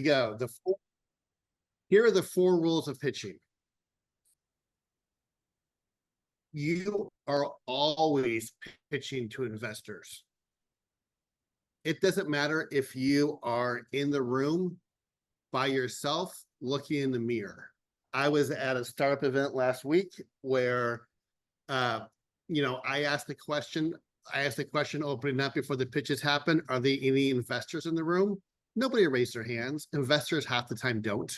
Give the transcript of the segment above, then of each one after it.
go. Here are the 4 rules of pitching. You are always pitching to investors. It doesn't matter if you are in the room by yourself looking in the mirror. I was at a startup event last week where, I asked the question. Opening up before the pitches happen. Are there any investors in the room? Nobody raised their hands. Investors half the time don't.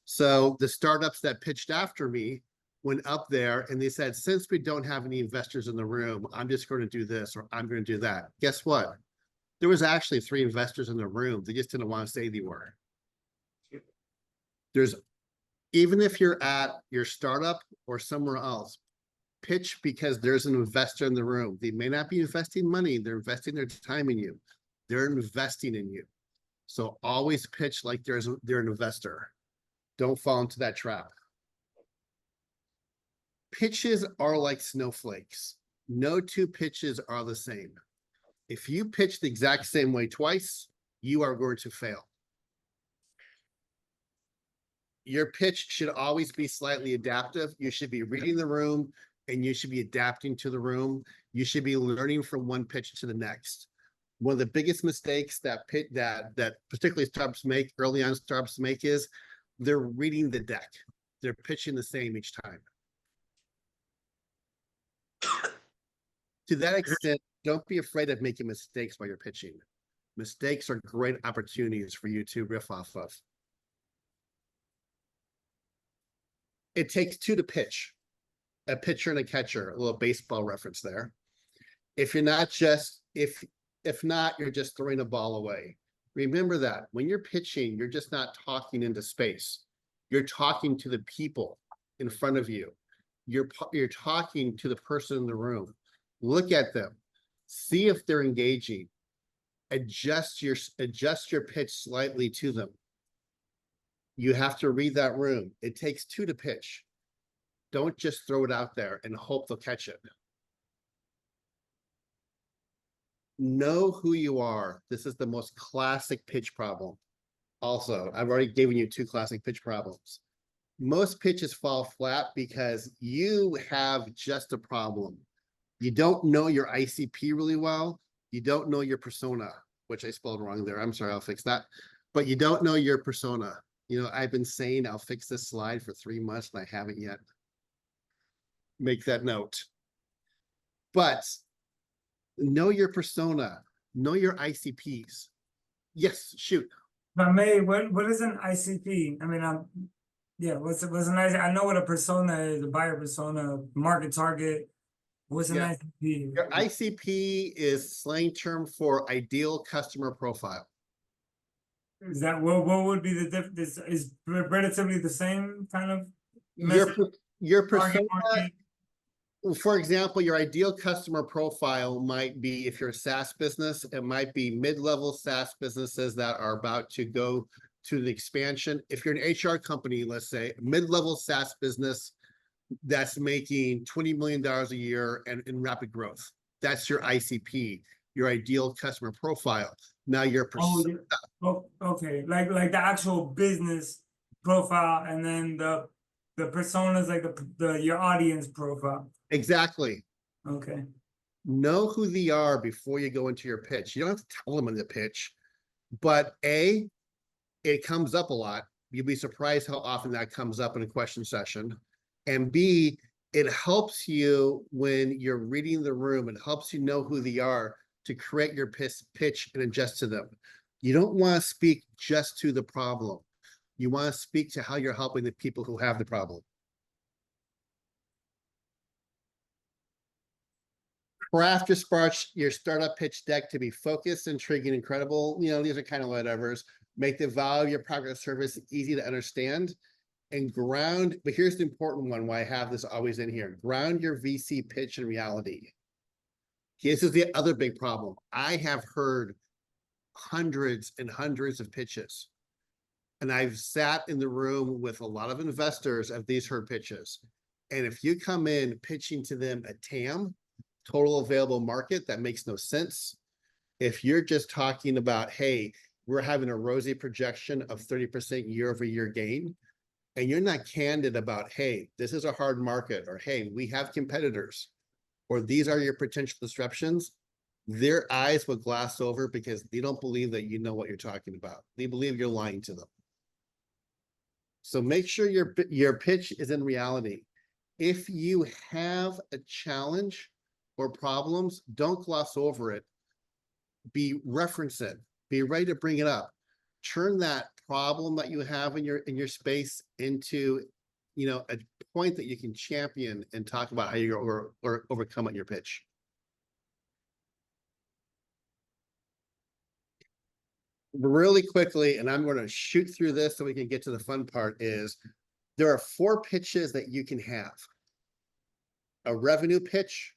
So the startups that pitched after me went up there and they said, since we don't have any investors in the room, I'm just going to do this or I'm going to do that. Guess what? There was actually 3 investors in the room. They just didn't want to say they were. Even if you're at your startup or somewhere else, pitch because there's an investor in the room. They may not be investing money. They're investing their time in you. They're investing in you. So always pitch like they're an investor. Don't fall into that trap. Pitches are like snowflakes. No 2 pitches are the same. If you pitch the exact same way twice, you are going to fail. Your pitch should always be slightly adaptive. You should be reading the room and you should be adapting to the room. You should be learning from one pitch to the next. One of the biggest mistakes that particularly startups make, early on startups make, is they're reading the deck. They're pitching the same each time. To that extent, don't be afraid of making mistakes while you're pitching. Mistakes are great opportunities for you to riff off of. It takes 2 to pitch. A pitcher and a catcher, a little baseball reference there. If not, you're just throwing a ball away. Remember that when you're pitching, you're just not talking into space. You're talking to the people in front of you. You're talking to the person in the room. Look at them. See if they're engaging. Adjust your pitch slightly to them. You have to read that room. It takes 2 to pitch. Don't just throw it out there and hope they'll catch it. Know who you are. This is the most classic pitch problem. Also, I've already given you 2 classic pitch problems. Most pitches fall flat because you have just a problem. You don't know your ICP really well. You don't know your persona, which I spelled wrong there. I'm sorry, I'll fix that. But you don't know your persona. I've been saying I'll fix this slide for 3 months and I haven't yet. Make that note. But know your persona. Know your ICPs. Yes, shoot. But May, what is an ICP? I mean, what's an ICP? I know what a persona is, a buyer persona, market target. What's an ICP? Your ICP is slang term for ideal customer profile. Is that what would be the difference? Is relatively the same kind of your persona? For example, your ideal customer profile might be, if you're a SaaS business, it might be mid-level SaaS businesses that are about to go to the expansion. If you're an HR company, let's say, mid-level SaaS business that's making $20 million a year and in rapid growth. That's your ICP, your ideal customer profile. Now your persona. Okay, like the actual business profile, and then the personas, like your audience profile. Exactly. Okay. Know who they are before you go into your pitch. You don't have to tell them in the pitch, but A, it comes up a lot. You'll be surprised how often that comes up in a question session. And B, it helps you when you're reading the room. It helps you know who they are to create your pitch and adjust to them. You don't want to speak just to the problem. You want to speak to how you're helping the people who have the problem. Craft your startup pitch deck to be focused, intriguing, and credible. These are kind of whatevers. Make the value of your product or service easy to understand. And ground, but here's the important one, why I have this always in here. Ground your VC pitch in reality. This is the other big problem. I have heard hundreds and hundreds of pitches. And I've sat in the room with a lot of investors of these heard pitches. And if you come in pitching to them a TAM, total available market, that makes no sense. If you're just talking about, hey, we're having a rosy projection of 30% year-over-year gain, and you're not candid about, hey, this is a hard market, or hey, we have competitors, or these are your potential disruptions, their eyes will glass over because they don't believe that you know what you're talking about. They believe you're lying to them. So make sure your pitch is in reality. If you have a challenge or problems, don't gloss over it. Reference it. Be ready to bring it up. Turn that problem that you have in your space into, a point that you can champion and talk about how you're or overcome at your pitch. Really quickly, and I'm going to shoot through this so we can get to the fun part, is there are 4 pitches that you can have: a revenue pitch,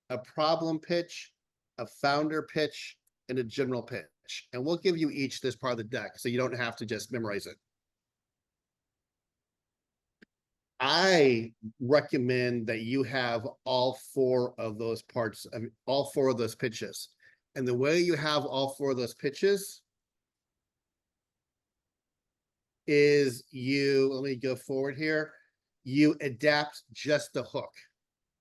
a problem pitch, a founder pitch, and a general pitch. And we'll give you each this part of the deck so you don't have to just memorize it. I recommend that you have all 4 of those parts, all 4 of those pitches. And the way you have all 4 of those pitches is let me go forward here, you adapt just the hook.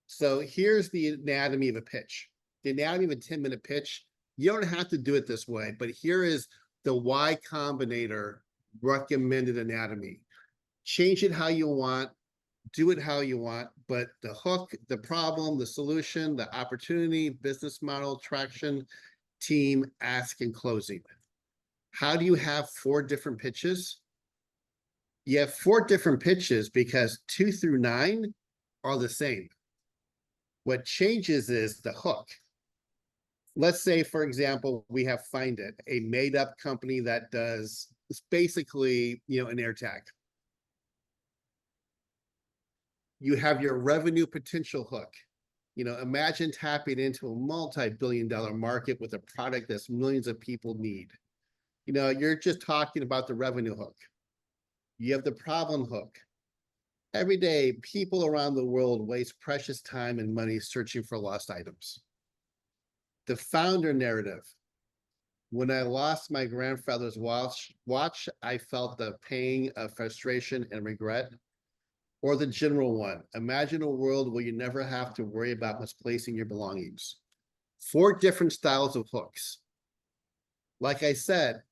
So here's the anatomy of a pitch. The anatomy of a 10-minute pitch, you don't have to do it this way, but here is the Y Combinator recommended anatomy. Change it how you want, do it how you want, but the hook, the problem, the solution, the opportunity, business model, traction, team, ask, and closing. How do you have 4 different pitches? You have 4 different pitches because 2 through 9 are the same. What changes is the hook. Let's say, for example, we have Find It, a made-up company that does, it's basically, an air tag. You have your revenue potential hook. Imagine tapping into a multi-billion-dollar market with a product that millions of people need. You're just talking about the revenue hook. You have the problem hook. Every day, people around the world waste precious time and money searching for lost items. The founder narrative. When I lost my grandfather's watch, I felt the pain of frustration and regret. Or the general one. Imagine a world where you never have to worry about misplacing your belongings. 4 different styles of hooks. Like I said,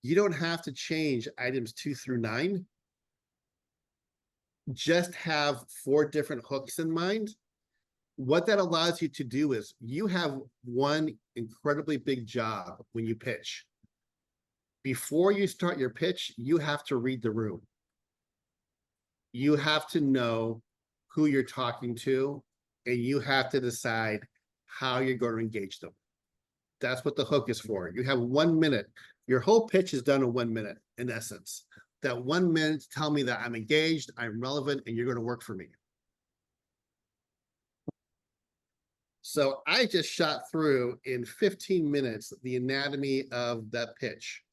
you don't have to change items 2 through 9. Just have 4 different hooks in mind. What that allows you to do is you have one incredibly big job when you pitch. Before you start your pitch, you have to read the room. You have to know who you're talking to, and you have to decide how you're going to engage them. That's what the hook is for. You have 1 minute. Your whole pitch is done in 1 minute, in essence. That 1 minute, tell me that I'm engaged, I'm relevant, and you're going to work for me. So I just shot through in 15 minutes the anatomy of that pitch.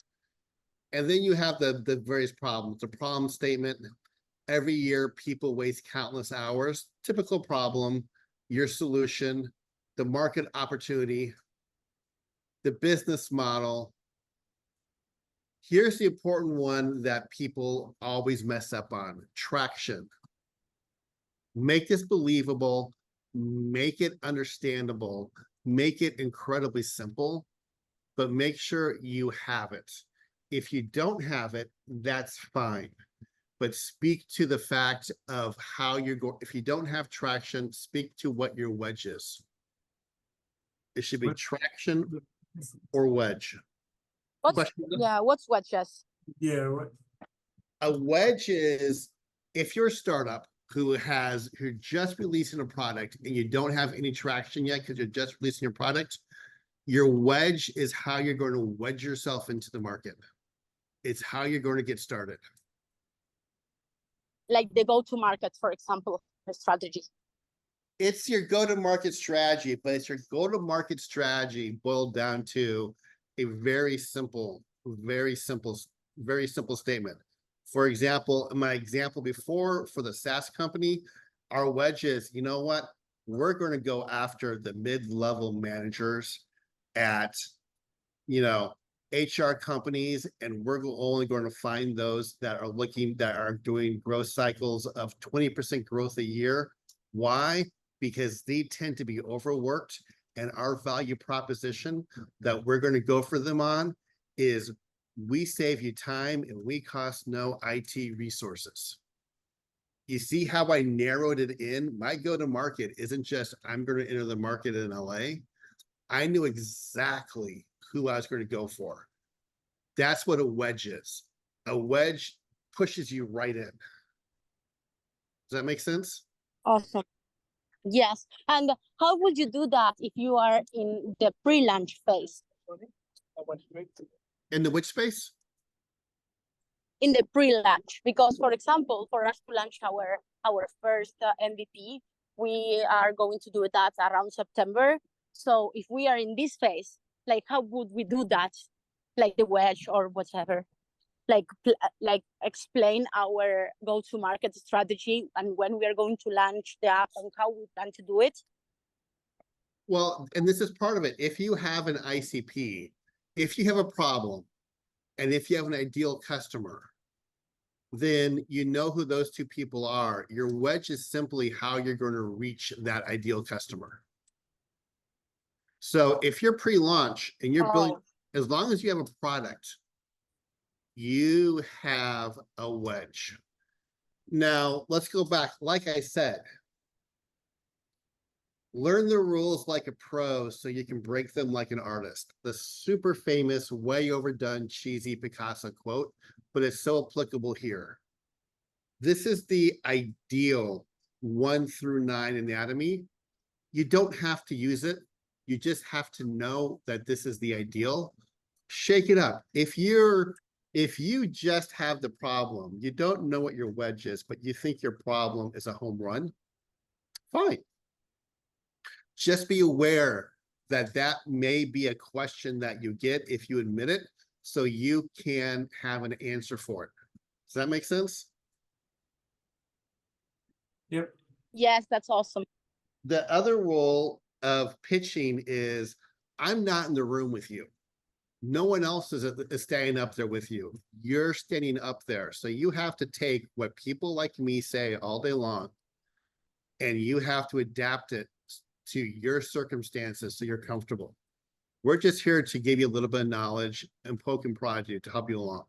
And then you have the various problems, the problem statement. Every year, people waste countless hours. Typical problem, your solution, the market opportunity, the business model. Here's the important one that people always mess up on: traction. Make this believable, make it understandable, make it incredibly simple, but make sure you have it. If you don't have it, that's fine. But speak to the fact of how you're going. If you don't have traction, speak to what your wedge is. It should be traction or wedge. What's wedges? Yeah, what? A wedge is if you're a startup who just releasing a product and you don't have any traction yet because you're just releasing your product, your wedge is how you're going to wedge yourself into the market. It's how you're going to get started. Like the go-to-market, for example, strategy. It's your go-to-market strategy, but it's your go-to-market strategy boiled down to a very simple statement. For example, in my example before for the SaaS company, our wedge is, you know what? We're going to go after the mid-level managers at, HR companies, and we're only going to find those that are doing growth cycles of 20% growth a year. Why? Because they tend to be overworked, and our value proposition that we're going to go for them on is we save you time and we cost no IT resources. You see how I narrowed it in? My go-to-market isn't just I'm going to enter the market in LA. I knew exactly who I was going to go for. That's what a wedge is. A wedge pushes you right in. Does that make sense? Awesome. Yes. And how would you do that if you are in the pre-launch phase? In the which space? In the pre-launch, because for example, for us to launch our first MVP, we are going to do that around September. So if we are in this phase, like how would we do that? Like the wedge or whatever, like explain our go-to-market strategy and when we are going to launch the app and how we plan to do it. Well, and this is part of it. If you have an ICP, if you have a problem, and if you have an ideal customer, then you know who those two people are. Your wedge is simply how you're going to reach that ideal customer. So if you're pre-launch and you're building, as long as you have a product, you have a wedge. Now, let's go back. Like I said, learn the rules like a pro so you can break them like an artist. The super famous, way overdone, cheesy Picasso quote, but it's so applicable here. This is the ideal 1 through 9 anatomy. You don't have to use it. You just have to know that this is the ideal. Shake it up. If you just have the problem, you don't know what your wedge is, but you think your problem is a home run, fine. Just be aware that that may be a question that you get if you admit it, so you can have an answer for it. Does that make sense? Yep. Yes, that's awesome. The other role of pitching is I'm not in the room with you. No one else is standing up there with you. You're standing up there. So you have to take what people like me say all day long, and you have to adapt it to your circumstances so you're comfortable. We're just here to give you a little bit of knowledge and poke and prod you to help you along.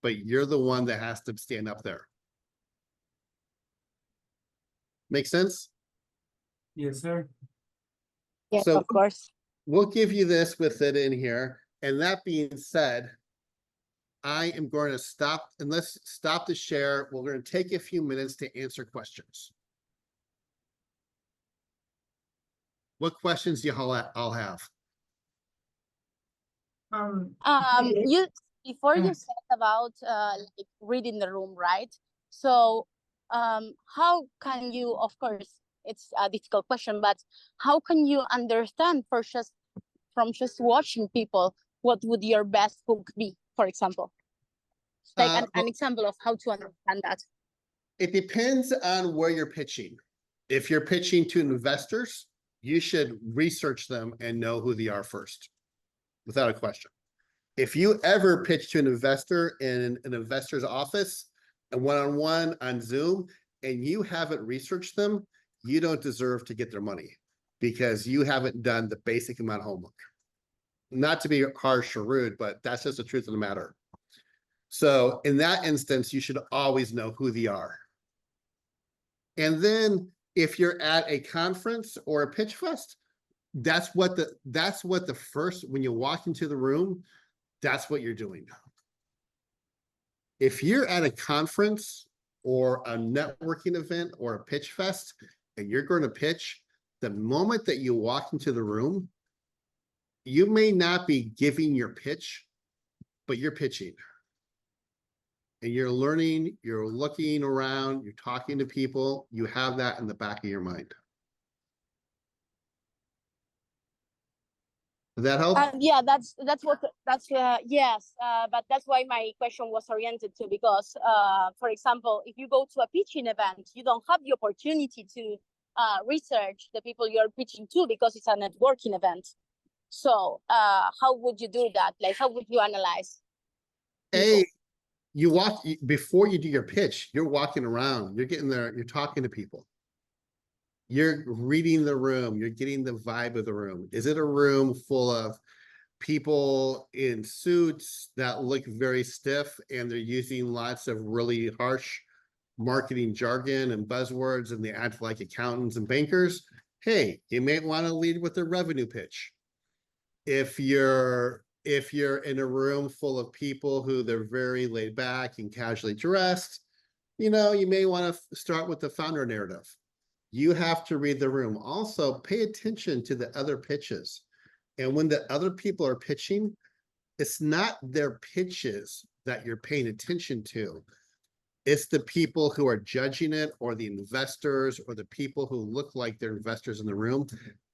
But you're the one that has to stand up there. Make sense? Yes, sir. Yes, So of course. we'll give you this with it in here. And that being said, I am going to stop, and let's stop the share. We're going to take a few minutes to answer questions. What questions do you all have? You before you said about like reading the room, right? So how can you, of course it's a difficult question, but how can you understand from just watching people what would your best hook be, for example? Like an example of how to understand that. It depends on where you're pitching. If you're pitching to investors, you should research them and know who they are first, without a question. If you ever pitch to an investor in an investor's office, a one-on-one on Zoom, and you haven't researched them, you don't deserve to get their money because you haven't done the basic amount of homework. Not to be harsh or rude, but that's just the truth of the matter. So in that instance, you should always know who they are. And then if you're at a conference or a pitch fest, that's what the first, when you walk into the room, that's what you're doing. If you're at a conference or a networking event or a pitch fest and you're going to pitch, the moment that you walk into the room, you may not be giving your pitch, but you're pitching. And you're learning, you're looking around, you're talking to people, you have that in the back of your mind. Does that help? Yeah, that's yes, but that's why my question was oriented to, because for example, if you go to a pitching event, you don't have the opportunity to research the people you're pitching to because it's a networking event. So how would you do that? Like, how would you analyze A, people? you walk before you do your pitch, you're walking around, you're getting there, you're talking to people. You're reading the room, you're getting the vibe of the room. Is it a room full of people in suits that look very stiff and they're using lots of really harsh marketing jargon and buzzwords and they act like accountants and bankers? Hey, you may want to lead with a revenue pitch. If you're in a room full of people who they're very laid back and casually dressed, you may want to start with the founder narrative. You have to read the room. Also, pay attention to the other pitches. And when the other people are pitching, it's not their pitches that you're paying attention to. It's the people who are judging it, or the investors, or the people who look like they're investors in the room.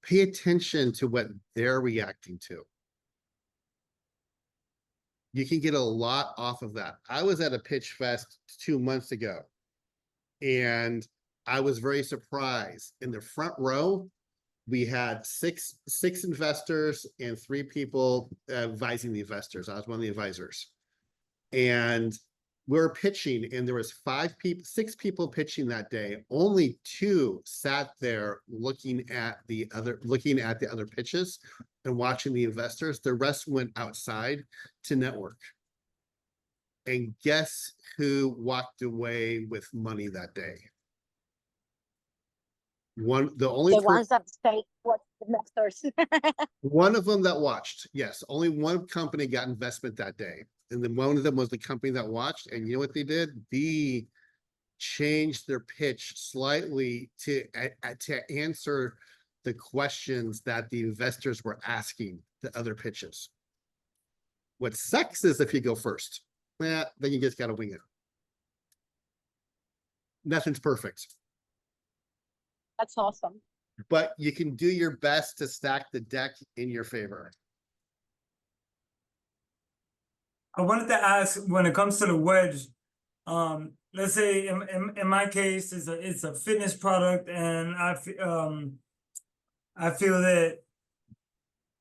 Pay attention to what they're reacting to. You can get a lot off of that. I was at a pitch fest 2 months ago, and I was very surprised. In the front row, we had six investors and 3 people advising the investors. I was one of the advisors. And we were pitching, and there was 6 people pitching that day. Only 2 sat there looking at the other pitches and watching the investors. The rest went outside to network. And guess who walked away with money that day? The Ones that stay what investors. one of them that watched. Yes, only one company got investment that day. And then one of them was the company that watched. And you know what they did? They changed their pitch slightly to answer the questions that the investors were asking the other pitches. What sucks is if you go first, then you just got to wing it. Nothing's perfect. That's awesome. But you can do your best to stack the deck in your favor. I wanted to ask, when it comes to the wedge, let's say in my case, it's a fitness product, and I feel that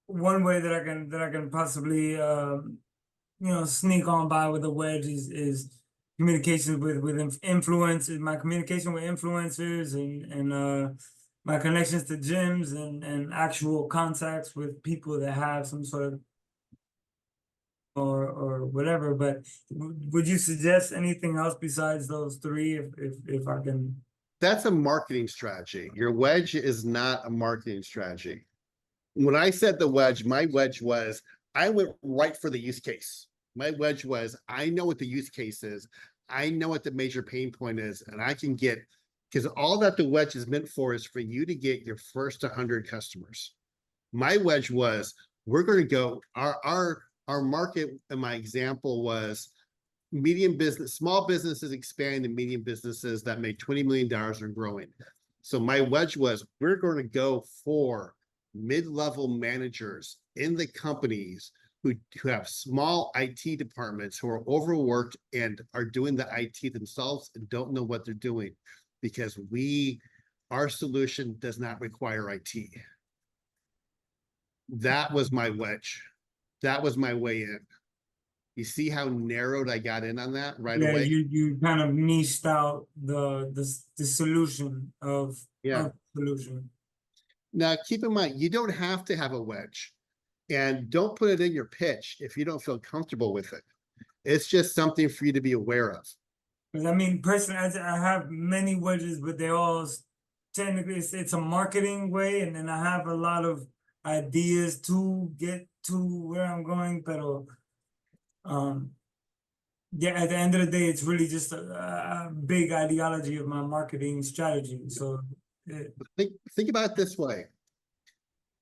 one way that I can possibly sneak on by with a wedge is communication with influence, my communication with influencers, and my connections to gyms and actual contacts with people that have some sort of or whatever. But would you suggest anything else besides those 3 if I can? That's a marketing strategy. Your wedge is not a marketing strategy. When I said the wedge, my wedge was, I went right for the use case. My wedge was, I know what the use case is. I know what the major pain point is, and I can get, because all that the wedge is meant for is for you to get your first 100 customers. My wedge was, we're going to go, our market, and my example was small businesses expand, and medium businesses that make $20 million are growing. So my wedge was, we're going to go for mid-level managers in the companies who have small IT departments, who are overworked and are doing the IT themselves and don't know what they're doing, because our solution does not require IT. That was my wedge. That was my way in. You see how narrowed I got in on that right away? You kind of niched out the solution of solution. Now, keep in mind, you don't have to have a wedge, and don't put it in your pitch if you don't feel comfortable with it. It's just something for you to be aware of. Because I mean, personally, I have many wedges, but they all technically it's a marketing way, and then I have a lot of ideas to get to where I'm going, but yeah, at the end of the day, it's really just a big ideology of my marketing strategy. So think about it this way.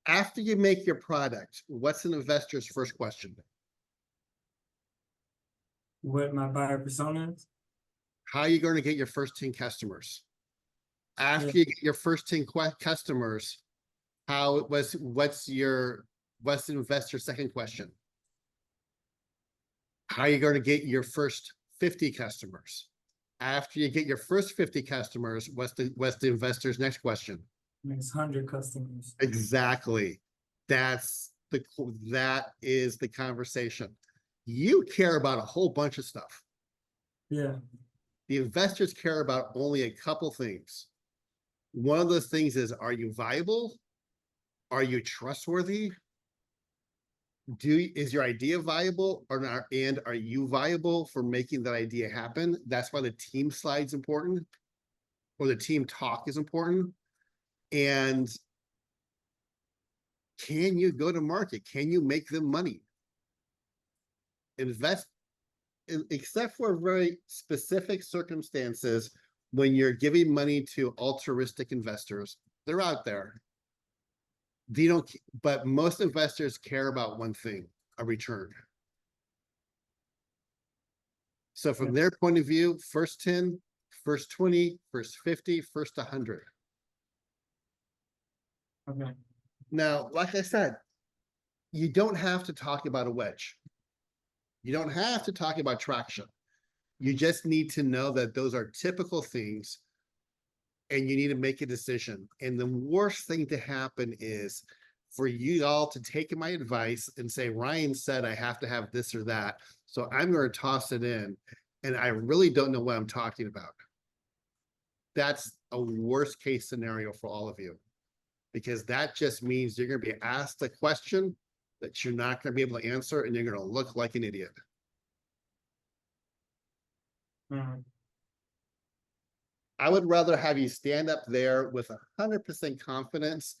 After you make your product, what's an investor's first question? What my buyer persona is? How are you going to get your first 10 customers? After you get your first 10 customers, what's the investor's second question? How are you going to get your first 50 customers? After you get your first 50 customers, what's the investor's next question? Next 100 customers. Exactly. That's that is the conversation. You care about a whole bunch of stuff. Yeah. The investors care about only a couple things. One of those things is, are you viable? Are you trustworthy? Is your idea viable or not? And are you viable for making that idea happen? That's why the team slide's important, or the team talk is important. And can you go to market? Can you make them money? Invest, except for very specific circumstances, when you're giving money to altruistic investors, they're out there. They don't, but most investors care about one thing, a return. So from their point of view, first 10, first 20, first 50, first 100. Okay. Now, like I said, you don't have to talk about a wedge. You don't have to talk about traction. You just need to know that those are typical things and you need to make a decision. And the worst thing to happen is for you all to take my advice and say, Ryan said I have to have this or that, so I'm going to toss it in, and I really don't know what I'm talking about. That's a worst case scenario for all of you, because that just means you're going to be asked a question that you're not going to be able to answer, and you're going to look like an idiot. I would rather have you stand up there with 100% confidence,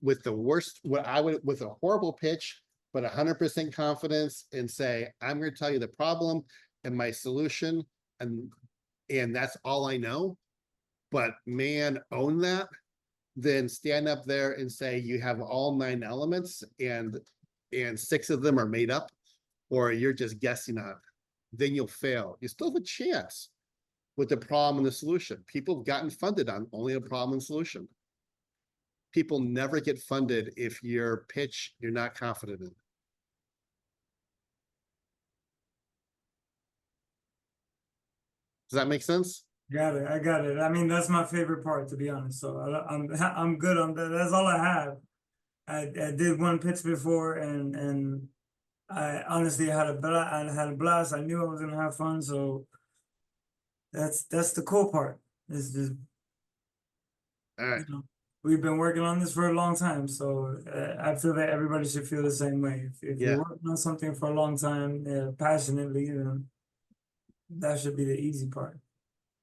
with the worst, with a horrible pitch, but 100% confidence, and say, I'm going to tell you the problem and my solution, and that's all I know. But man, own that. Then stand up there and say you have all 9 elements and 6 of them are made up, or you're just guessing on it. Then you'll fail. You still have a chance with the problem and the solution. People have gotten funded on only a problem and solution. People never get funded if your pitch you're not confident in. Does that make sense? Got it. I got it. I mean, that's my favorite part, to be honest. So I'm good on that. That's all I have. I did one pitch before, and I honestly had a blast. I knew I was gonna have fun. So that's the cool part. Is just, All right. you know, we've been working on this for a long time. So I feel that everybody should feel the same way. If Yeah. you're working on something for a long time, passionately, that should be the easy part.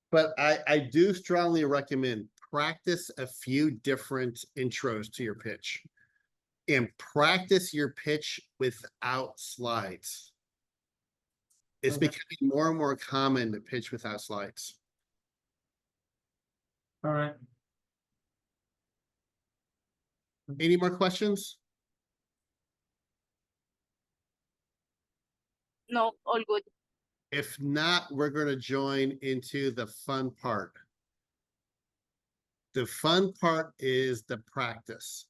But I do strongly recommend practice a few different intros to your pitch, and practice your pitch without slides. It's Okay. becoming more and more common to pitch without slides. All right. Any more questions? No, all good. If not, we're going to join into the fun part. The fun part is the practice.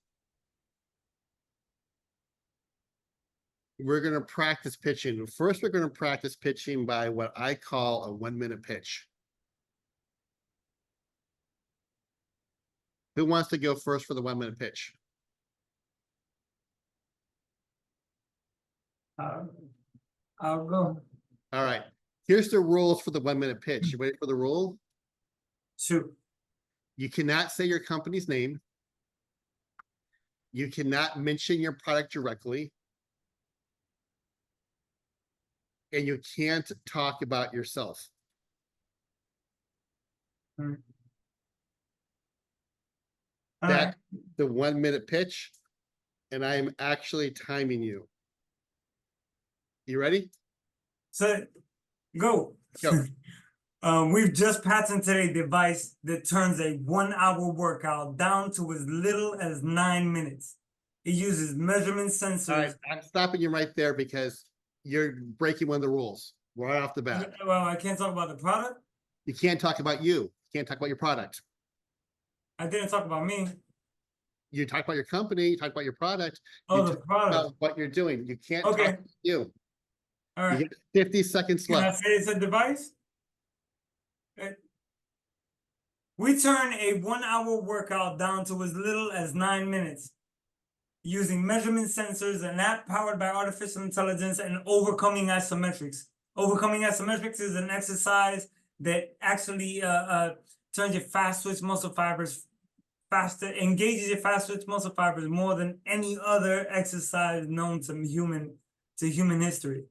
We're going to practice pitching. First, we're going to practice pitching by what I call a 1-minute pitch. Who wants to go first for the 1-minute pitch? I'll go. All right. Here's the rules for the 1-minute pitch. You ready for the rule? Shoot. You cannot say your company's name. You cannot mention your product directly. And you can't talk about yourself. All That's right. the 1-minute pitch. And I am actually timing you. You ready? So go. Go. We've just patented a device that turns a 1-hour workout down to as little as 9 minutes. It uses measurement sensors. All right, I'm stopping you right there because you're breaking one of the rules right off the bat. Well, I can't talk about the product. You can't talk about you. You can't talk about your product. I didn't talk about me. You talk about your company, you talk about your product. Oh, you the talk product. about what you're doing. You can't Okay. talk about you. All You right. get 50 seconds Can I left. say it's a device? We turn a 1-hour workout down to as little as 9 minutes using measurement sensors, an app powered by artificial intelligence, and overcoming asymmetrics. Overcoming asymmetrics is an exercise that actually turns your fast twitch muscle fibers faster, engages your fast twitch muscle fibers more than any other exercise known to human history.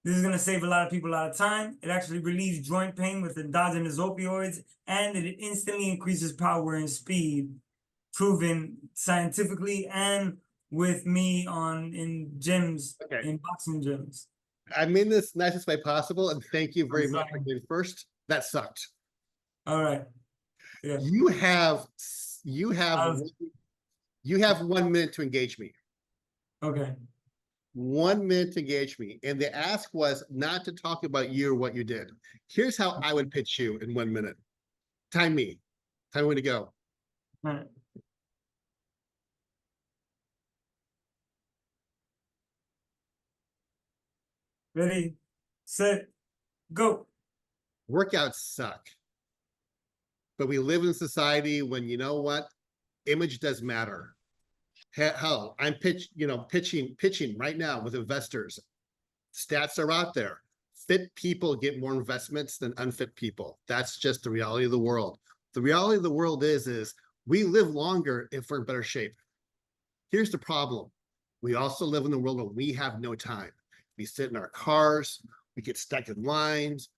This is going to save a lot of people a lot of time. It actually relieves joint pain with endogenous opioids, and it instantly increases power and speed, proven scientifically and with me in gyms, Okay. in boxing gyms. I mean this nicest way possible, and thank you very I'm much for sorry. being first. That sucked. All right. Yeah. You have was- you have 1 minute to engage me. Okay. 1 minute to engage me. And the ask was not to talk about you or what you did. Here's how I would pitch you in 1 minute. Time me. Time me to go. All right. Ready, set, go. Workouts suck. But we live in a society when, you know what? Image does matter. Hell, I'm pitching right now with investors. Stats are out there. Fit people get more investments than unfit people. That's just the reality of the world. The reality of the world is we live longer if we're in better shape. Here's the problem. We also live in a world where we have no time. We sit in our cars, we get stuck in lines.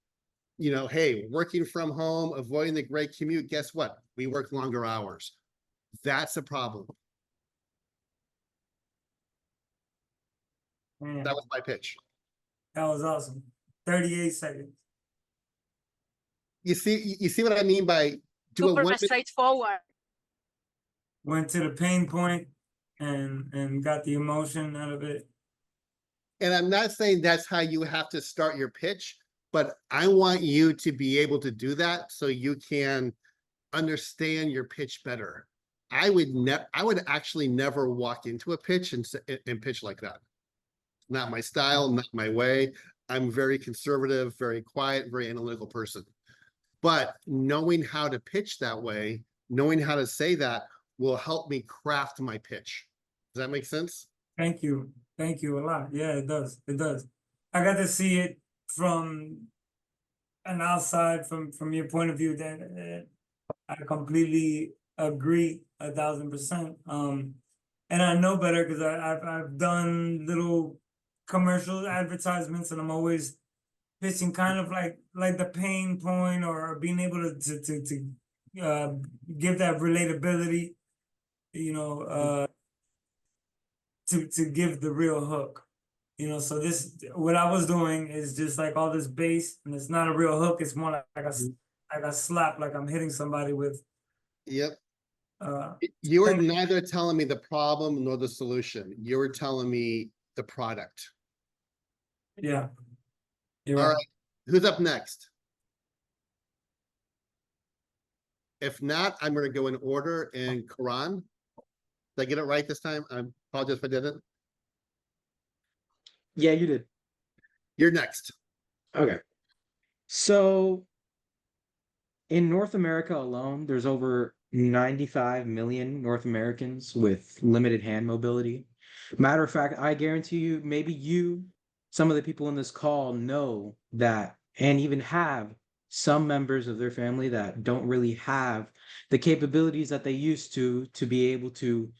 Hey, working from home, avoiding the great commute, guess what? We work longer hours. That's a problem. Man, That was my pitch. that was awesome. 38 seconds. You see what I mean by do a Super 1 minute. straightforward. Went to the pain point and got the emotion out of it. And I'm not saying that's how you have to start your pitch, but I want you to be able to do that so you can understand your pitch better. I would actually never walk into a pitch and pitch like that. Not my style, not my way. I'm very conservative, very quiet, very analytical person. But knowing how to pitch that way, knowing how to say that will help me craft my pitch. Does that make sense? Thank you. Thank you a lot. Yeah, it does. It does. I got to see it from an outside, from your point of view, that I completely agree 1,000%. And I know better because I've done little commercial advertisements, and I'm always pitching kind of like the pain point, or being able to give that relatability, to give the real hook. So what I was doing is just like all this bass, and it's not a real hook. It's more like a slap, like I'm hitting somebody with. Yep. You are neither telling me the problem nor the solution. You were telling me the product. Yeah. You're All right. right. Who's up next? If not, I'm going to go in order. And Karan, did I get it right this time? I apologize if I didn't. Yeah, you did. You're next. Okay. So in North America alone, there's over 95 million North Americans with limited hand mobility. Matter of fact, I guarantee you, maybe some of the people in this call know that, and even have some members of their family that don't really have the capabilities that they used to be able to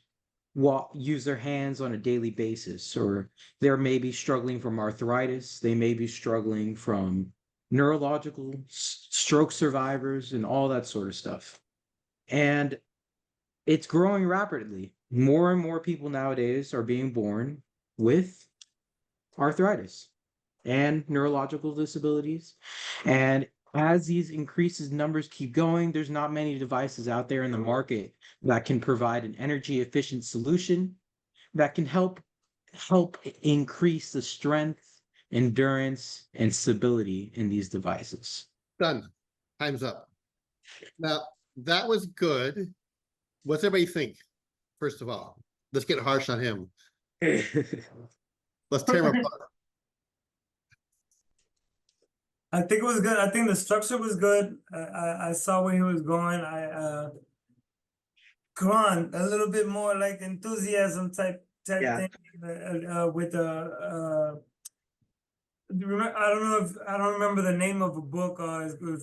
use their hands on a daily basis, or they're maybe struggling from arthritis, they may be struggling from neurological stroke survivors and all that sort of stuff. And it's growing rapidly. More and more people nowadays are being born with arthritis and neurological disabilities. And as these numbers keep going, there's not many devices out there in the market that can provide an energy efficient solution that can help increase the strength, endurance, and stability in these devices. Done. Time's up. Now, that was good. What's everybody think? First of all, let's get harsh on him. Let's tear him apart. I think it was good. I think the structure was good. I saw where he was going. come on, a little bit more like enthusiasm type Yeah. thing with I don't know if I don't remember the name of a book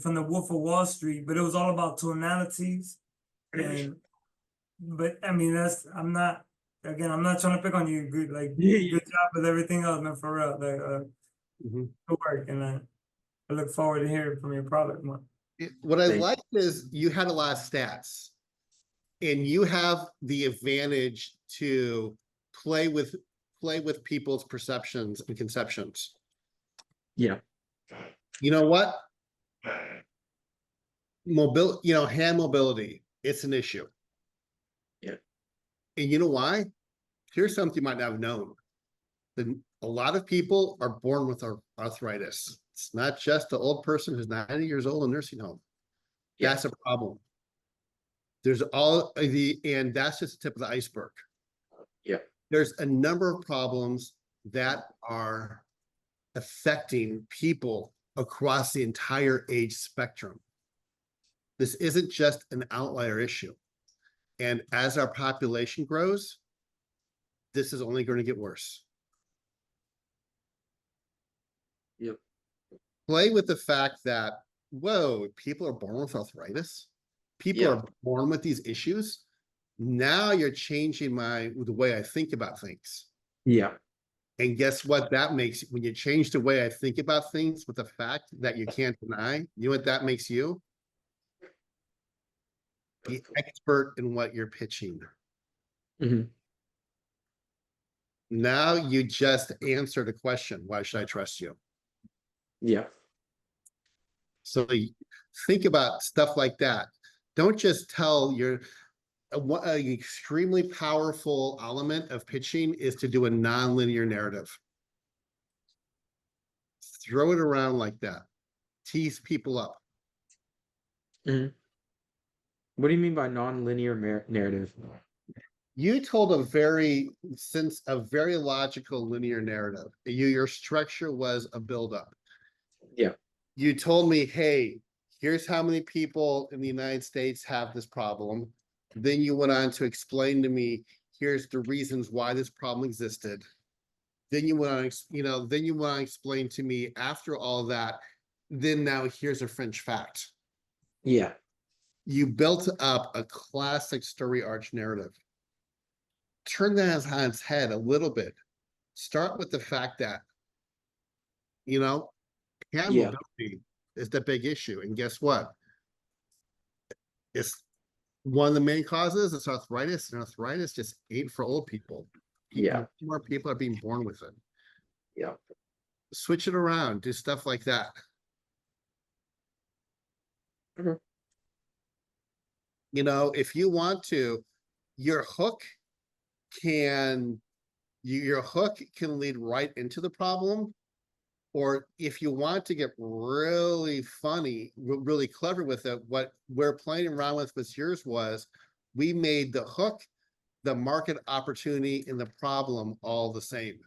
from the Wolf of Wall Street, but it was all about tonalities. And but I mean I'm not trying to pick on you. Good job with everything else, man, for real. Good work, and I look forward to hearing from your product more. What I Thank- like is you had a lot of stats, and you have the advantage to play with people's perceptions and conceptions. Yeah. You know what? Hand mobility, it's an issue. Yeah. And you know why? Here's something you might not have known. A lot of people are born with arthritis. It's not just the old person who's 90 years old in a nursing home. Yeah. That's a problem. And that's just the tip of the iceberg. Yeah. There's a number of problems that are affecting people across the entire age spectrum. This isn't just an outlier issue. And as our population grows, this is only going to get worse. Yep. Play with the fact that, whoa, people are born with arthritis. People Yeah. are born with these issues. Now you're changing the way I think about things. Yeah. And guess what that makes? When you change the way I think about things with the fact that you can't deny, you know what that makes you? The expert in what you're pitching. Mm-hmm. Now you just answered a question. Why should I trust you? Yeah. So think about stuff like that. Don't just tell an extremely powerful element of pitching is to do a nonlinear narrative. Throw it around like that. Tease people up. Mm-hmm. What do you mean by non-linear narrative? You told a very logical linear narrative. Your structure was a buildup. Yeah. You told me, hey, here's how many people in the United States have this problem. Then you went on to explain to me, here's the reasons why this problem existed. Then you went on, to explain to me after all that, then now here's a French fact. Yeah. You built up a classic story arch narrative. Turn that on its head a little bit. Start with the fact that, hand mobility is the big issue. And guess what? It's one of the main causes. It's arthritis, and arthritis just ain't for old people. Yeah. More people are being born with it. Yeah. Switch it around. Do stuff like that. Okay. If you want to, your hook can lead right into the problem. Or if you want to get really funny, really clever with it, what we're playing around with yours was, we made the hook, the market opportunity, and the problem all the same.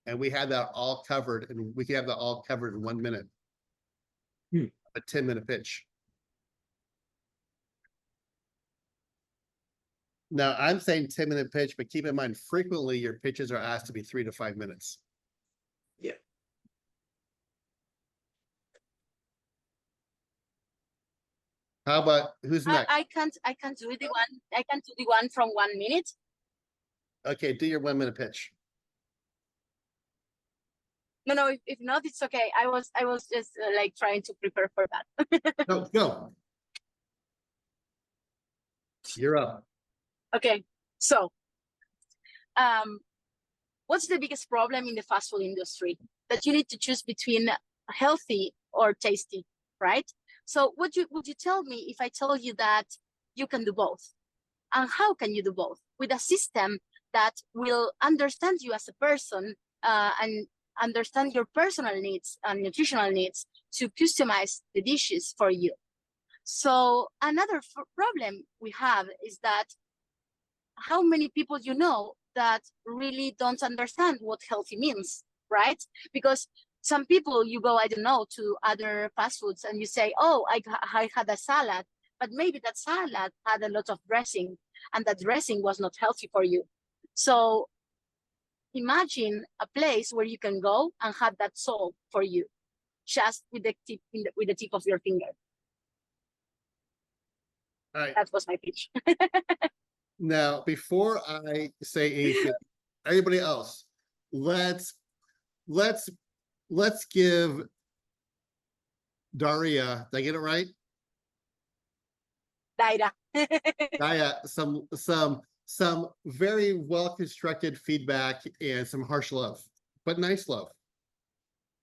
And we had that all covered, and we can have that all covered in 1 minute. A 10-minute pitch. Now I'm saying 10-minute pitch, but keep in mind, frequently your pitches are asked to be 3 to 5 minutes. Yeah. How about who's next? I can't do the one from 1 minute. Okay, do your 1 minute pitch. No, if not, it's okay. I was just like trying to prepare for that. No, go. You're up. Okay, so what's the biggest problem in the fast food industry? That you need to choose between healthy or tasty, right? So would you tell me if I tell you that you can do both? And how can you do both? With a system that will understand you as a person and understand your personal needs and nutritional needs to customize the dishes for you. So another problem we have is that how many people that really don't understand what healthy means, right? Because some people, you go, I don't know, to other fast foods and you say, oh, I had a salad but maybe that salad had a lot of dressing, and that dressing was not healthy for you. So imagine a place where you can go and have that solved for you, just with the tip with the tip of your finger. All right. That was my pitch. Now, before I say anything, anybody else, let's give Daria, did I get it right? Daira. Daria, some very well constructed feedback and some harsh love, but nice love.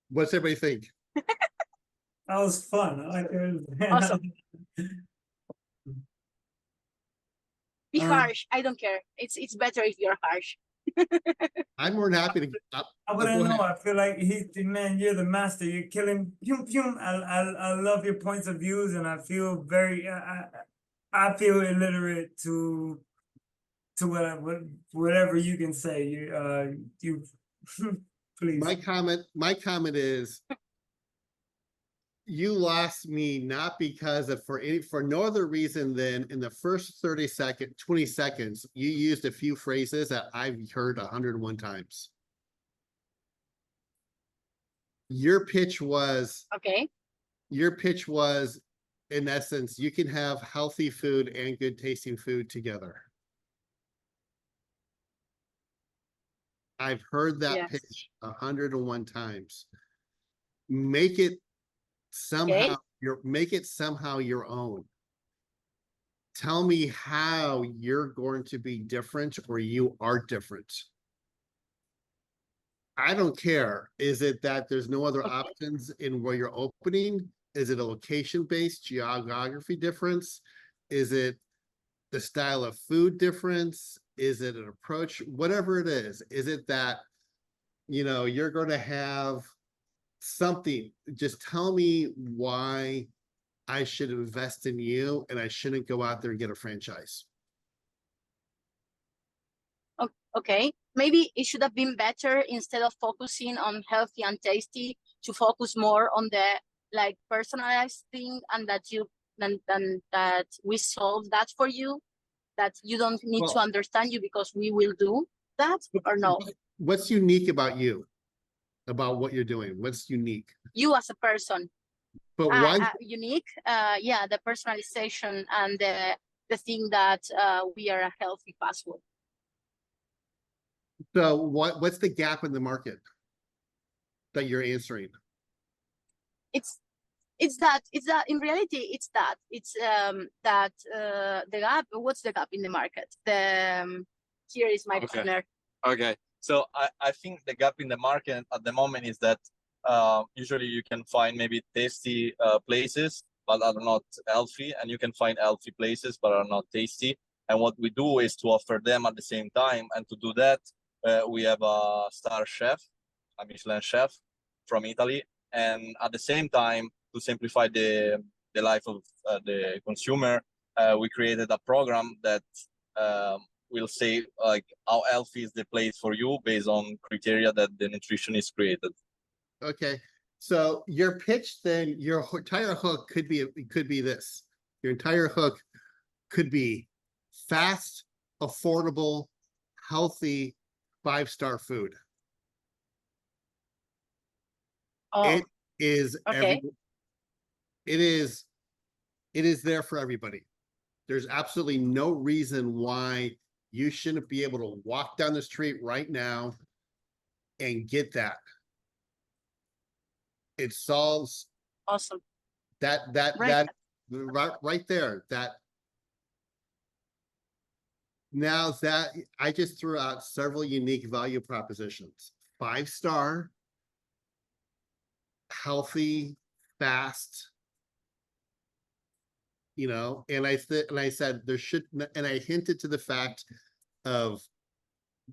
What's everybody think? That was fun. I like it. Awesome. Be Um, harsh. I don't care. It's better if you're harsh. I'm more than happy to. I wouldn't go know. ahead. I feel like man, you're the master. You're killing. Pew, pew. I love your points of views, and I feel very. I feel illiterate to whatever you can say. You please. My comment is you lost me not because of for no other reason than in the first 20 seconds, you used a few phrases that I've heard 101 times. Your pitch was Okay. in essence, you can have healthy food and good tasting food together. I've heard that Yes. pitch 101 times. Make it somehow your own. Tell me how you're going to be different or you are different. I don't care. Is it that there's no other Okay. options in where you're opening? Is it a location-based geography difference? Is it the style of food difference? Is it an approach? Whatever it is it that, you're going to have something? Just tell me why I should invest in you and I shouldn't go out there and get a franchise. Okay. Maybe it should have been better, instead of focusing on healthy and tasty, to focus more on the like personalized thing, and that that we solve that for you, that you don't need to Well- understand you because we will do that, or no? What's unique about you? About what you're doing? What's unique? You as a person. But why? Unique. Yeah, the personalization and the thing that we are a healthy fast food. So what's the gap in the market that you're answering? It's that in reality it's that the gap. What's the gap in the market? Here is my partner. Okay, so I think the gap in the market at the moment is that usually you can find maybe tasty places but are not healthy, and you can find healthy places but are not tasty. And what we do is to offer them at the same time. And to do that, we have a star chef, a Michelin chef from Italy. And at the same time, to simplify the life of the consumer, we created a program that will say like how healthy is the place for you based on criteria that the nutritionist created. Okay, so your pitch, then your entire hook could be this. Your entire hook could be fast, affordable, healthy, 5-star food. Oh, It is okay. it is there for everybody. There's absolutely no reason why you shouldn't be able to walk down the street right now and get that. It solves Awesome. that Right. right there. That now that I just threw out several unique value propositions: 5-star, healthy, fast. And I said there should, and I hinted to the fact of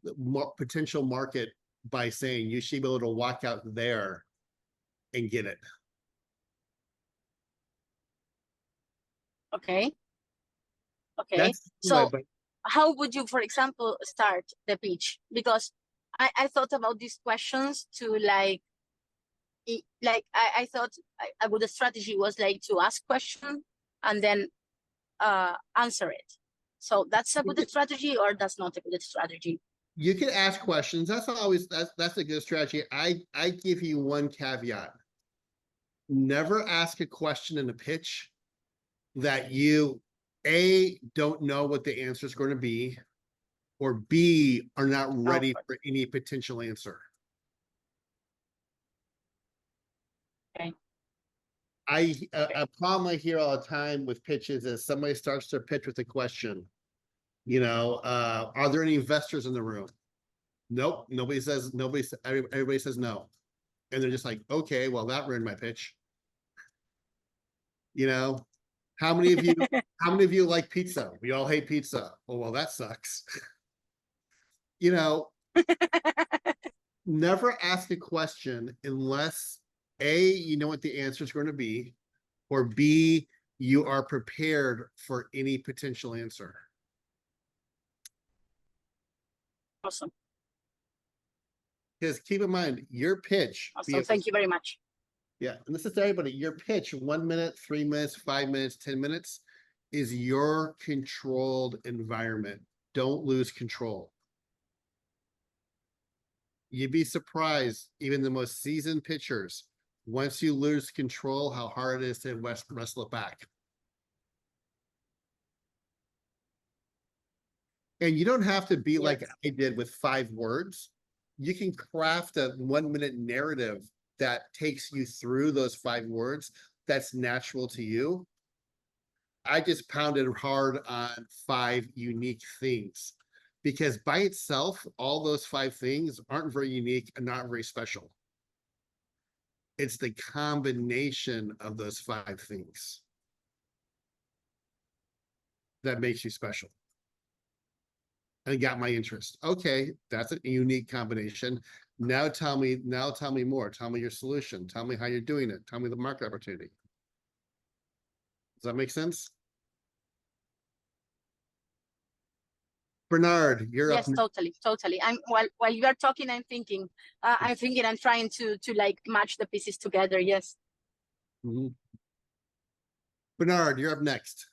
the potential market by saying you should be able to walk out there and get it. Okay. Okay. That's So but how would you, for example, start the pitch? Because I thought about these questions to like I thought a good strategy was like to ask question and then answer it. So that's a good strategy, or that's not a good strategy. You can ask questions. That's always that's a good strategy. I give you one caveat. Never ask a question in a pitch that you A, don't know what the answer is going to be, or B, are not ready for any potential answer. Okay. A problem I hear all the time with pitches is somebody starts their pitch with a question. You know, are there any investors in the room? Nope. Everybody says no. And they're just like, okay, well, that ruined my pitch. You know, how many of you like pizza? We all hate pizza. Oh, well, that sucks. You know, never ask a question unless A, you know what the answer is going to be, or B, you are prepared for any potential answer. Awesome. Because keep in mind, your pitch. Awesome. Thank you very much. Yeah, and this is to everybody. Your pitch, 1 minute, 3 minutes, 5 minutes, 10 minutes, is your controlled environment. Don't lose control. You'd be surprised, even the most seasoned pitchers, once you lose control, how hard it is to wrestle it back. And you don't have to be like I did with 5 words. You can craft a 1 minute narrative that takes you through those 5 words that's natural to you. I just pounded hard on 5 unique things because by itself, all those 5 things aren't very unique and not very special. It's the combination of those 5 things that makes you special. And got my interest. Okay, that's a unique combination. Now tell me more. Tell me your solution. Tell me how you're doing it. Tell me the market opportunity. Does that make sense? Bernard, you're up. Yes, totally. I'm while you are talking, I'm thinking I'm trying to like match the pieces together. Yes. Mhm. Bernard, you're up next.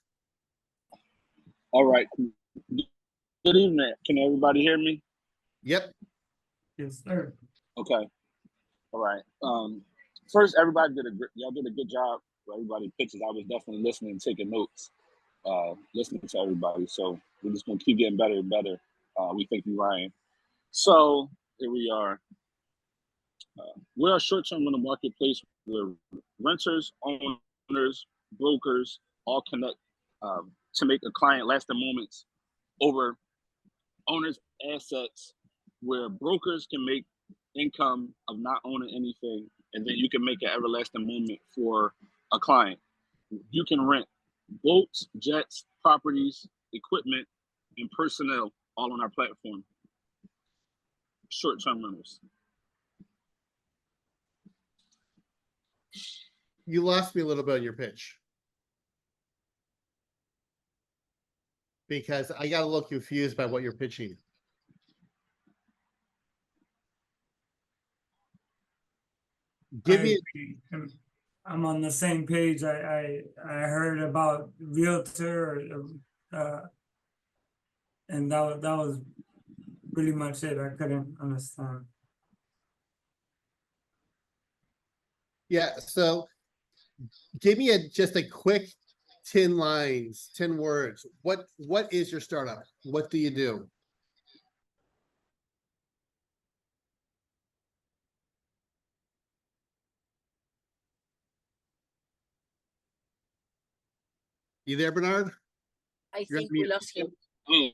All right. Good evening. Can everybody hear me? Yep. Yes, sir. Okay. All right. First, everybody y'all did a good job for everybody pitches. I was definitely listening and taking notes, listening to everybody. So we're just gonna keep getting better and better. We thank you, Ryan. So here we are. We're a short-term rental marketplace where renters, owners, brokers all connect to make a client lasting moments over owners' assets, where brokers can make income of not owning anything, and then you can make an everlasting moment for a client. You can rent boats, jets, properties, equipment, and personnel all on our platform. Short-term rentals. You lost me a little bit on your pitch. Because I got a little confused by what you're pitching. Give me. I'm on the same page. I heard about realtor, and that was pretty much it. I couldn't understand. Yeah, so give me just a quick 10 lines, 10 words. What is your startup? What do you do? You there, Bernard? I think we lost him. Oh,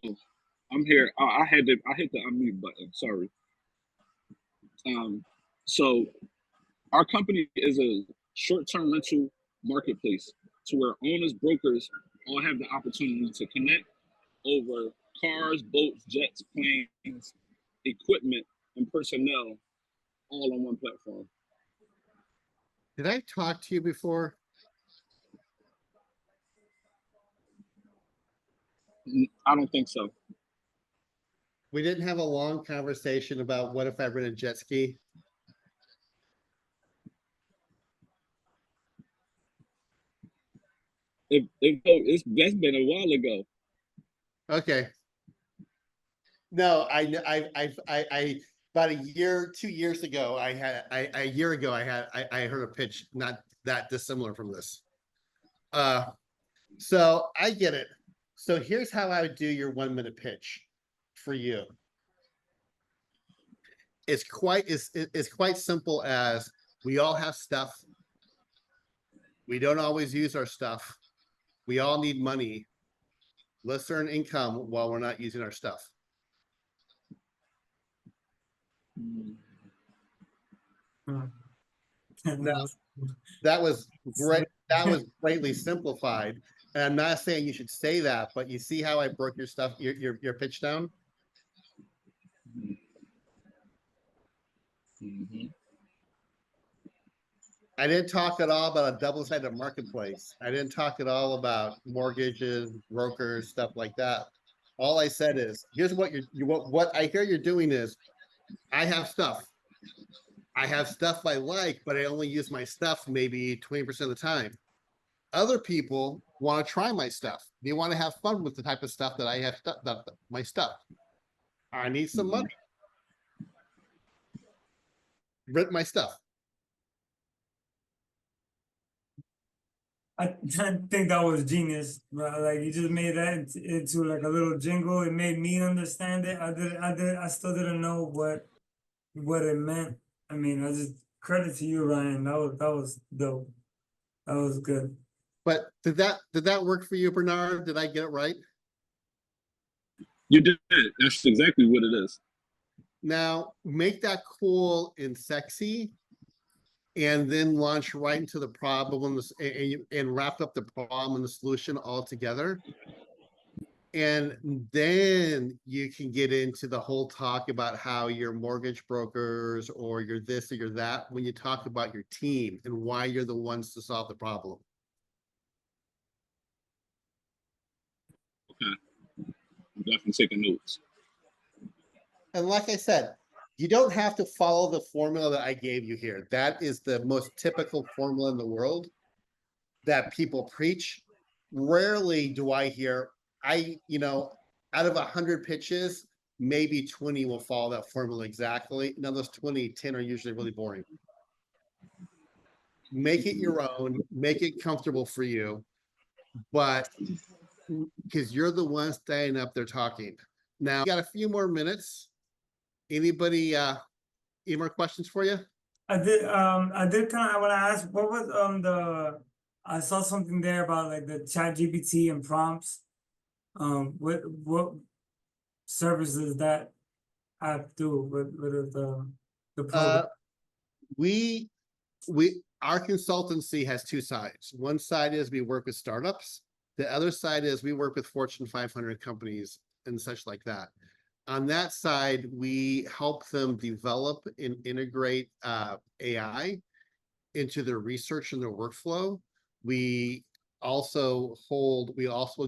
I'm here. I hit the unmute button. Sorry. So our company is a short-term rental marketplace to where owners, brokers all have the opportunity to connect over cars, boats, jets, planes, equipment, and personnel all on one platform. Did I talk to you before? I don't think so. We didn't have a long conversation about what if I rent a jet ski? that's been a while ago. Okay. No, about a year, 2 years ago, a year ago, I heard a pitch not that dissimilar from this. So I get it. So here's how I would do your 1 minute pitch for you. It's quite simple as we all have stuff. We don't always use our stuff. We all need money. Let's earn income while we're not using our stuff. No. That was great. That was greatly simplified. And I'm not saying you should say that, but you see how I broke your stuff, your pitch down? Mm-hmm. I didn't talk at all about a double-sided marketplace. I didn't talk at all about mortgages, brokers, stuff like that. All I said is, here's what what I hear you're doing is, I have stuff. I have stuff I like, but I only use my stuff maybe 20% of the time. Other people want to try my stuff. They want to have fun with the type of stuff that I have, my stuff. I need some money. Rent my stuff. I think that was genius, bro. Like you just made that into like a little jingle. It made me understand it. I still didn't know what it meant. I mean, I just credit to you, Ryan. That was dope. That was good. But did that work for you, Bernard? Did I get it right? You did. That's exactly what it is. Now make that cool and sexy, and then launch right into the problem and wrap up the problem and the solution all together. And then you can get into the whole talk about how you're mortgage brokers or you're this or you're that when you talk about your team and why you're the ones to solve the problem. Okay. I'm definitely taking notes. And like I said, you don't have to follow the formula that I gave you here. That is the most typical formula in the world that people preach. Rarely do I hear, out of 100 pitches, maybe 20 will follow that formula exactly. Now those 20, 10 are usually really boring. Make it your own, make it comfortable for you, but because you're the one standing up there talking. Now, got a few more minutes. Anybody, any more questions for you? I did kind of want to ask, what was I saw something there about like the chat GPT and prompts. What service does that app do? What is the program? We our consultancy has two sides. One side is we work with startups. The other side is we work with Fortune 500 companies and such like that. On that side, we help them develop and integrate AI into their research and their workflow. We also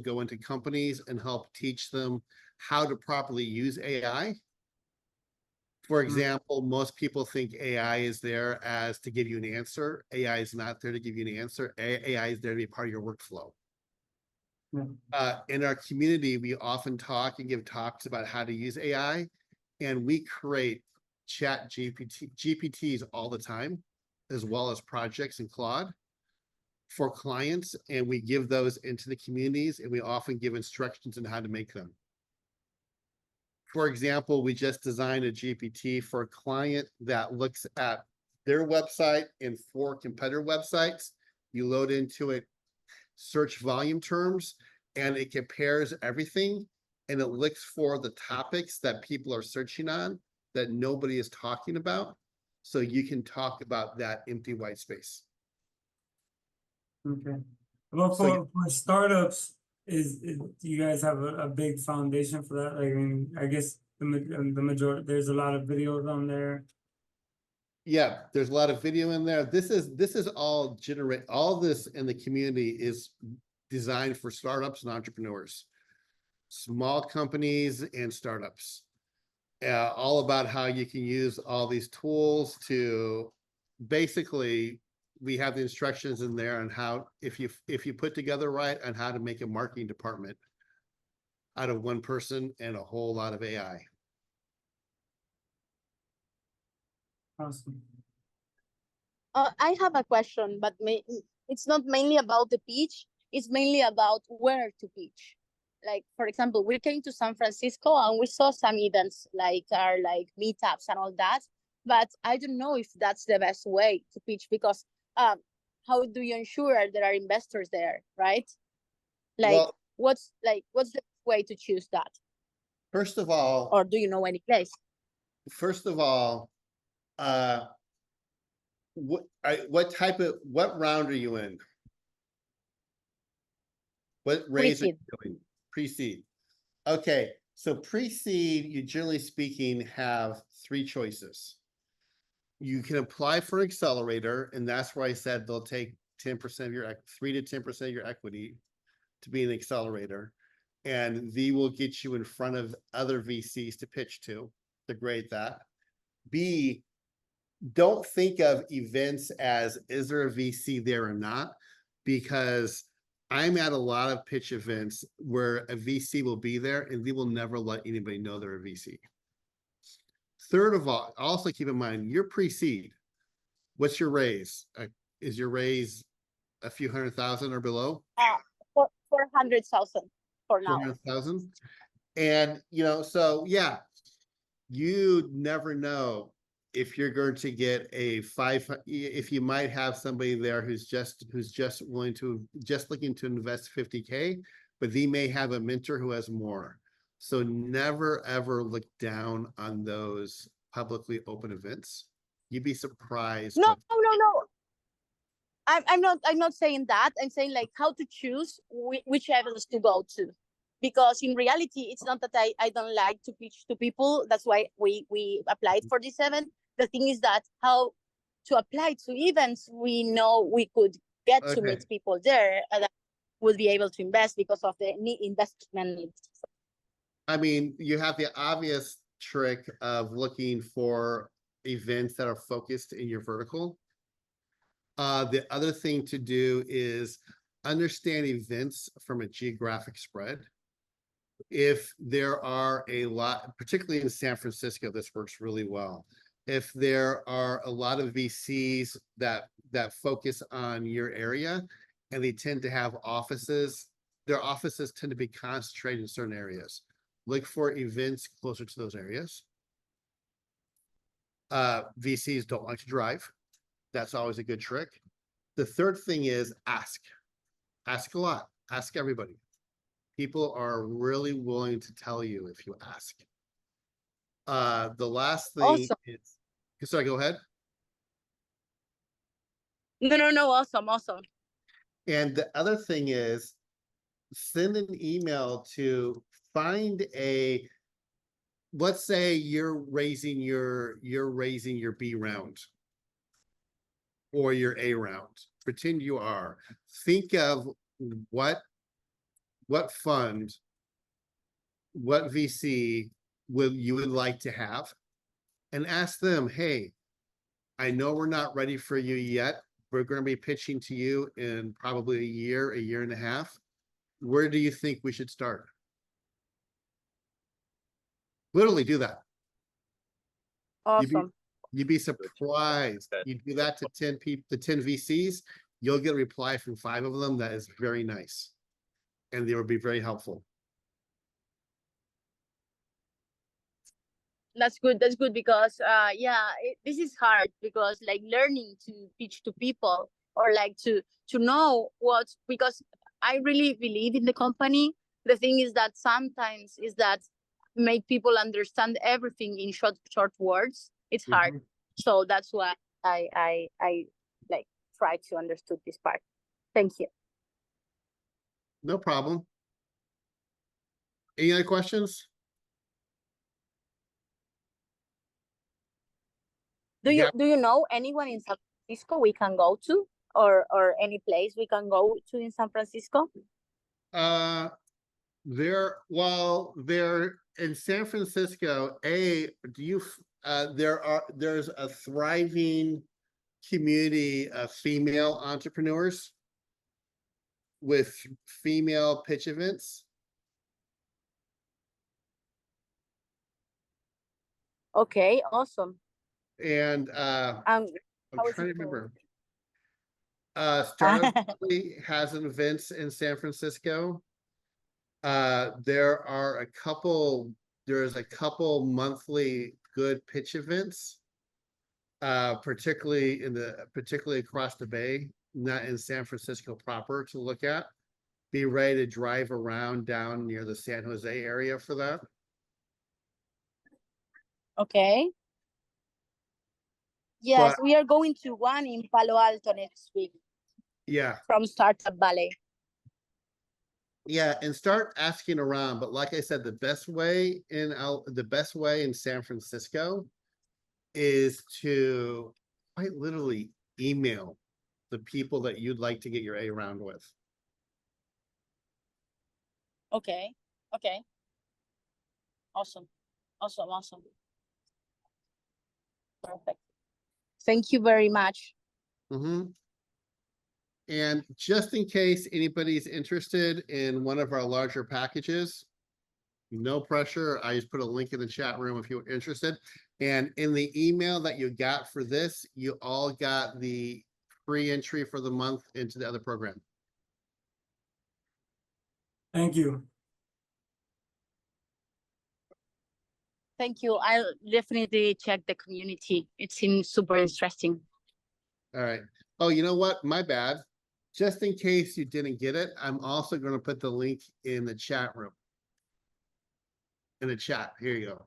go into companies and help teach them how to properly use AI. For example, most people think AI is there as to give you an answer. AI is not there to give you an answer. AI is there to be part of your workflow. In our community, we often talk and give talks about how to use AI, and we create chat GPTs all the time, as well as projects in Claude for clients, and we give those into the communities, and we often give instructions on how to make them. For example, we just designed a GPT for a client that looks at their website and 4 competitor websites. You load into it search volume terms, and it compares everything, and it looks for the topics that people are searching on that nobody is talking about. So you can talk about that empty white space. Okay. Well, So for startups, do you guys have a big foundation for that? Like, I mean, I guess the majority, there's a lot of videos on there. yeah, there's a lot of video in there. This is all this in the community is designed for startups and entrepreneurs, small companies and startups. All about how you can use all these tools to basically we have the instructions in there on how, if you put together right, on how to make a marketing department out of one person and a whole lot of AI. Awesome. I have a question, but it's not mainly about the pitch. It's mainly about where to pitch. Like, for example, we came to San Francisco and we saw some events like meetups and all that. But I don't know if that's the best way to pitch because how do you ensure there are investors there, right? Like, Well, what's the way to choose that? first of all, Or do you know any place? uh, what round are you in? What raise are you doing? Pre-seed. Okay, so pre-seed, you generally speaking have three choices. You can apply for an accelerator, and that's where I said they'll take 10% of your 3 to 10% of your equity to be an accelerator, and they will get you in front of other VCs to pitch to grade that. B, don't think of events as is there a VC there or not, because I'm at a lot of pitch events where a VC will be there and they will never let anybody know they're a VC. Third of all, also keep in mind, you're pre-seed. What's your raise? Is your raise a few $100,000 or below? 400,000 for now. 400,000. And, so yeah, you never know if you're going to get if you might have somebody there who's just looking to invest 50K, but they may have a mentor who has more. So never ever look down on those publicly open events. You'd be surprised. No. I'm not saying that. I'm saying like how to choose which events to go to. Because in reality, it's not that I don't like to pitch to people. That's why we applied for this event. The thing is that how to apply to events, we know we could get to meet people there that would be able to invest because of the investment needs. I mean, you have the obvious trick of looking for events that are focused in your vertical. The other thing to do is understand events from a geographic spread. If there are a lot, particularly in San Francisco, this works really well. If there are a lot of VCs that focus on your area and they tend to have offices, their offices tend to be concentrated in certain areas. Look for events closer to those areas. VCs don't like to drive. That's always a good trick. The third thing is ask. Ask a lot. Ask everybody. People are really willing to tell you if you ask. The last thing Awesome. is, sorry, go ahead. No, awesome. And the other thing is send an email to find let's say you're raising your B round or your A round. Pretend you are. Think of what fund, what VC you would like to have, and ask them, hey, I know we're not ready for you yet. We're going to be pitching to you in probably a year and a half. Where do you think we should start? Literally do that. Awesome. You'd be surprised. You do that to 10 people, to 10 VCs, you'll get a reply from 5 of them that is very nice. And they will be very helpful. That's good because this is hard because like learning to pitch to people or like to know because I really believe in the company. The thing is that sometimes is that make people understand everything in short words. It's hard. So that's why I like try to understood this part. Thank you. No problem. Any other questions? Do you know anyone in San Francisco we can go to or any place we can go to in San Francisco? They're in San Francisco. There's a thriving community of female entrepreneurs with female pitch events. Okay, awesome. And I'm How is trying to it called? remember. Startup Valley has an events in San Francisco. There is a couple monthly good pitch events. Particularly across the bay, not in San Francisco proper, to look at. Be ready to drive around down near the San Jose area for that. Okay. Yes, we are going to one in Palo Alto next week Yeah, from Startup Valley. yeah, and start asking around. But like I said, the best way in San Francisco is to quite literally email the people that you'd like to get your A round with. Okay. Okay. Awesome. Awesome. Awesome. Perfect. Thank you very much. Mm-hmm. And just in case anybody's interested in one of our larger packages, no pressure. I just put a link in the chat room if you're interested. And in the email that you got for this, you all got the free entry for the month into the other program. Thank you. Thank you. I'll definitely check the community. It seems super interesting. All right. Oh, you know what? My bad. Just in case you didn't get it, I'm also going to put the link in the chat room. In the chat. Here you go.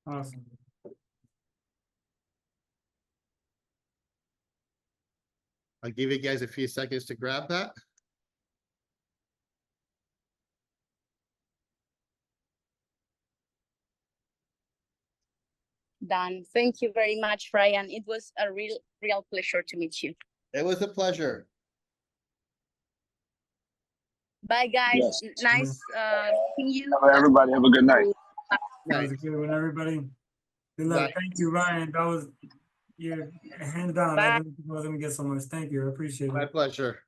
Awesome. I'll give you guys a few seconds to grab that. Done. Thank you very much, Brian. It was a real pleasure to meet you. It was a pleasure. Bye, guys. Yes. Nice meeting you. Everybody have a good night. That was a good one, everybody. Good luck. Bye. Thank you, Ryan. That was your hands down. Bye. I didn't think I was gonna get so much. Thank you. I appreciate My it. pleasure.